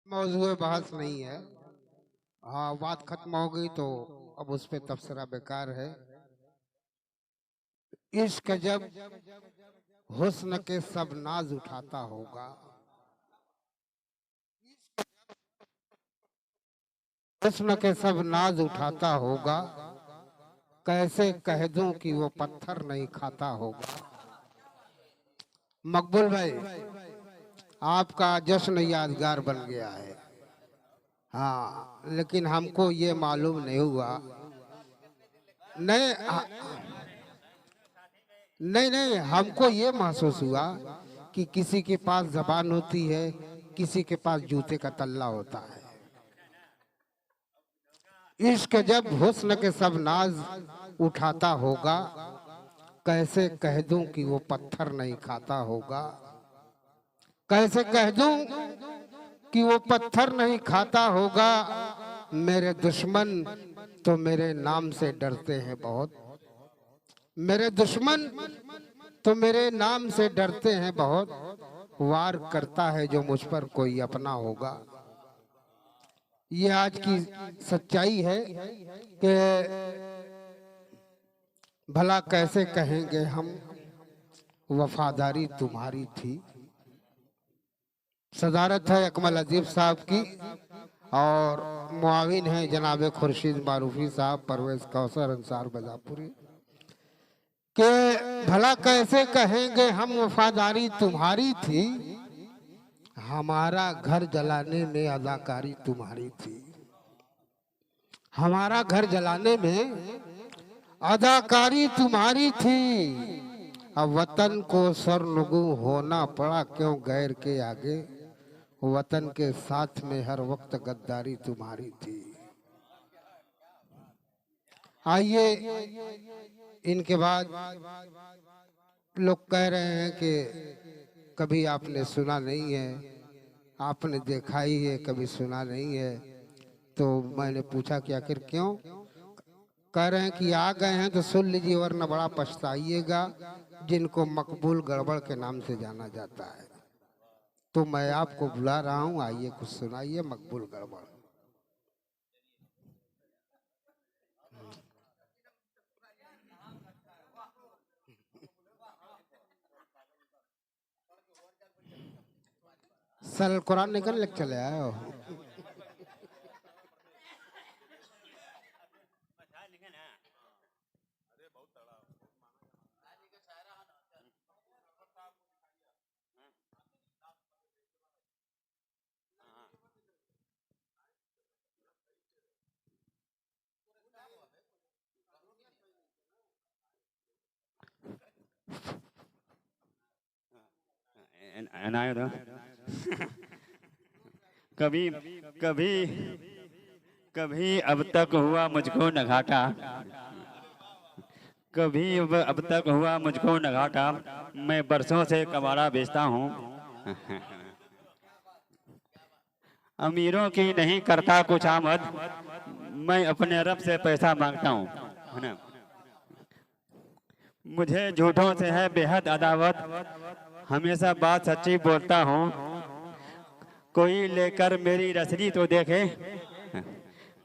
मौजूद बहस नहीं है। हाँ, बात खत्म हो गई तो अब उस पे तबसरा बेकार है। इश्क जब हुस्न के सब नाज उठाता होगा, हुस्न के सब नाज उठाता होगा, कैसे कह दूं कि वो पत्थर नहीं खाता होगा। मकबूल भाई, आपका जश्न यादगार बन गया है। हाँ, लेकिन हमको ये मालूम नहीं हुआ। नहीं नहीं नहीं, हमको ये महसूस हुआ कि किसी के पास जबान होती है, किसी के पास जूते का तल्ला होता है। इश्क जब हुस्न के सब नाज उठाता होगा, कैसे कह दूं कि वो पत्थर नहीं खाता होगा। कैसे कह दूं कि वो पत्थर नहीं खाता होगा। मेरे दुश्मन तो मेरे नाम से डरते हैं बहुत। मेरे दुश्मन तो मेरे नाम से डरते हैं बहुत। वार करता है जो मुझ पर कोई अपना होगा। ये आज की सच्चाई है कि भला कैसे कहेंगे हम वफादारी तुम्हारी थी। सदारत है अकमल अदीब साहब की और मुआविन है जनाब खुर्शीद मारूफी साहब, परवेज कौसर अंसार बजापुरी के भला कैसे कहेंगे हम वफादारी तुम्हारी थी। हमारा घर जलाने में अदाकारी तुम्हारी थी। हमारा घर जलाने में अदाकारी तुम्हारी थी। अब वतन को सरनुगू होना पड़ा क्यों गैर के आगे। वतन के साथ में हर वक्त गद्दारी तुम्हारी थी। आइए, इनके बाद लोग कह रहे हैं कि कभी आपने सुना नहीं है, आपने देखा ही है, कभी सुना नहीं है। तो मैंने पूछा कि आखिर क्यों। कह रहे हैं कि आ गए हैं तो सुन लीजिए वरना बड़ा पछताइएगा, जिनको मकबूल गड़बड़ के नाम से जाना जाता है। तो मैं आपको बुला रहा हूँ, आइए कुछ सुनाइए मकबूल गड़बड़। सल कुरान निकल ले चले आए हो। एनायो था। कभी कभी कभी अब तक हुआ मुझको न घाटा। कभी अब तक हुआ मुझको न घाटा। मैं बरसों से कबाड़ा बेचता हूँ। अमीरों की नहीं करता कुछ आमद। मैं अपने रब से पैसा मांगता हूँ, है ना। मुझे झूठों से है बेहद अदावत। हमेशा बात सच्ची बोलता हूँ। कोई लेकर मेरी रसरी तो देखे।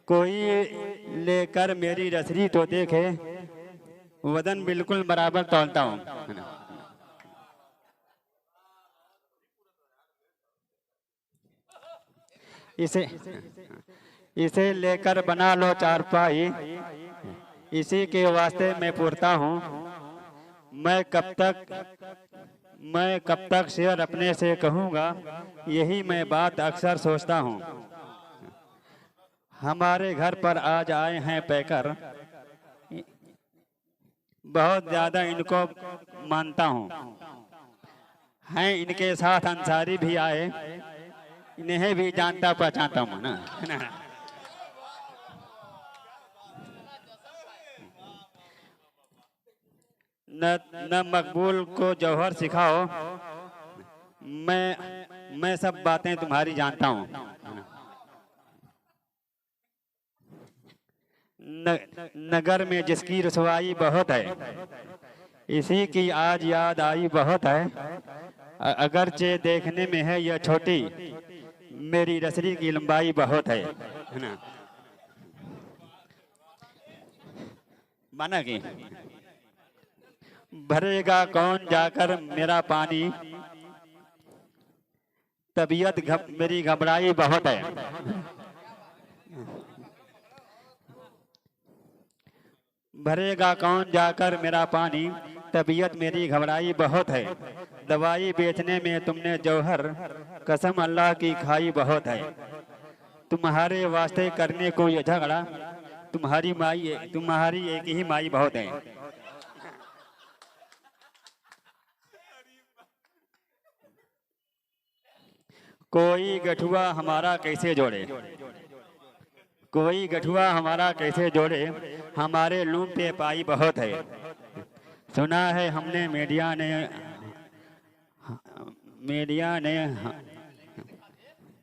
कोई लेकर मेरी रसरी तो देखे। वजन बिल्कुल बराबर तौलता हूँ, है ना। इसे इसे लेकर बना लो चारपाई। इसी के वास्ते मैं पुरता हूँ। मैं कब तक मैं कब तक शेर अपने से कहूँगा। यही मैं बात अक्सर सोचता हूँ। हमारे घर पर आज आए हैं पैकर। बहुत ज्यादा इनको मानता हूँ। हैं इनके साथ अंसारी भी आए। इन्हें भी जानता पहचानता हूँ ना, है ना। न न मकबूल को जौहर सिखाओ। मैं सब बातें तुम्हारी जानता हूँ। नगर में जिसकी रसवाई बहुत है, इसी की आज याद आई बहुत है। अगरचे देखने में है यह छोटी, मेरी रसरी की लंबाई बहुत है ना। माना कि भरेगा कौन जाकर मेरा पानी, मेरी घबराई बहुत है। भरेगा कौन जाकर मेरा पानी, तबीयत मेरी घबराई बहुत है। दवाई बेचने में तुमने जौहर, कसम अल्लाह की खाई बहुत है। तुम्हारे वास्ते करने को ये झगड़ा, तुम्हारी एक ही माई बहुत है। कोई गठुआ हमारा कैसे जोड़े, कोई गठुआ हमारा कैसे जोड़े, हमारे लूम पे पाई बहुत है। सुना है हमने मीडिया ने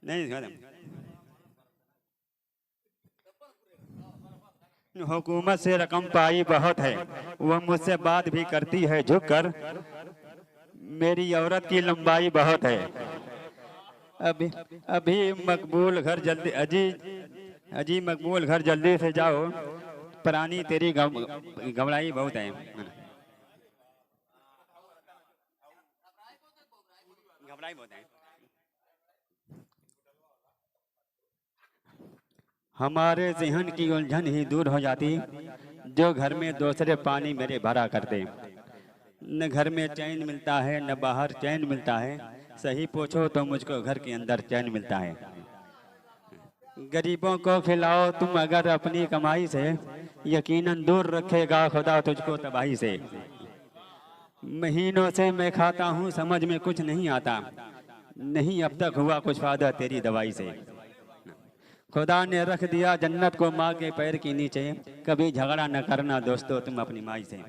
नहीं, हुकूमत से रकम पाई बहुत है। वह मुझसे बात भी करती है झुककर, मेरी औरत की लंबाई बहुत है। अभी अभी मकबूल घर जल्दी, अजी मकबूल घर जल्दी से जाओ, प्राणी तेरी घबराई बहुत है। घबराई बहुत है। हमारे जहन की उलझन ही दूर हो जाती, जो घर में दूसरे पानी मेरे भरा करते। न घर में चैन मिलता है, न बाहर चैन मिलता है। सही पूछो तो मुझको घर के अंदर चैन मिलता है। गरीबों को खिलाओ तुम अगर अपनी कमाई से, यकीनन दूर रखेगा खुदा तुझको तबाही से। महीनों से मैं खाता हूँ, समझ में कुछ नहीं आता, नहीं अब तक हुआ कुछ फायदा तेरी दवाई से। खुदा ने रख दिया जन्नत को माँ के पैर के नीचे, कभी झगड़ा न करना दोस्तों तुम अपनी माई से।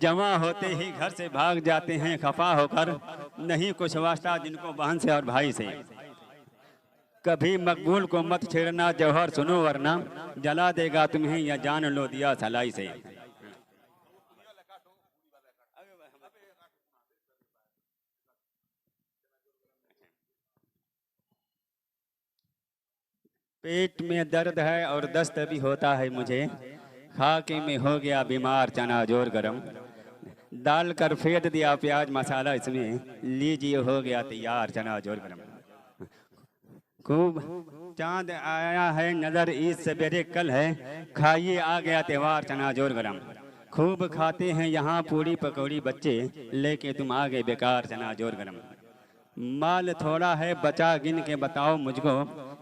जमा होते ही घर से भाग जाते हैं खफा होकर, नहीं कुछ वास्ता जिनको बहन से और भाई से। कभी मकबूल को मत छेड़ना जौहर सुनो वरना, जला देगा तुम्हें या जान लो दिया सलाई से। पेट में दर्द है और दस्त भी होता है मुझे, खा के मैं हो गया बीमार चना जोर गरम। डाल कर फेंट दिया प्याज मसाला इसमें, लीजिए हो गया तैयार चना जोर गरम। खूब चांद आया है नजर ईद सवेरे कल है, खाइए आ गया त्योहार चना जोर गरम। खूब खाते हैं यहाँ पूरी पकौड़ी बच्चे, लेके तुम आ गए बेकार चना जोर गरम। माल थोड़ा है बचा गिन के बताओ मुझको,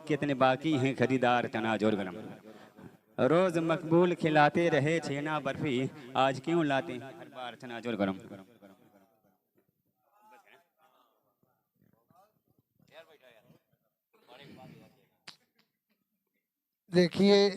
कितने बाकी हैं खरीदार चना जोर गरम। रोज मकबूल खिलाते रहे छेना बर्फी, आज क्यों लाते हैं हर बार चना जोर गरम। देखिए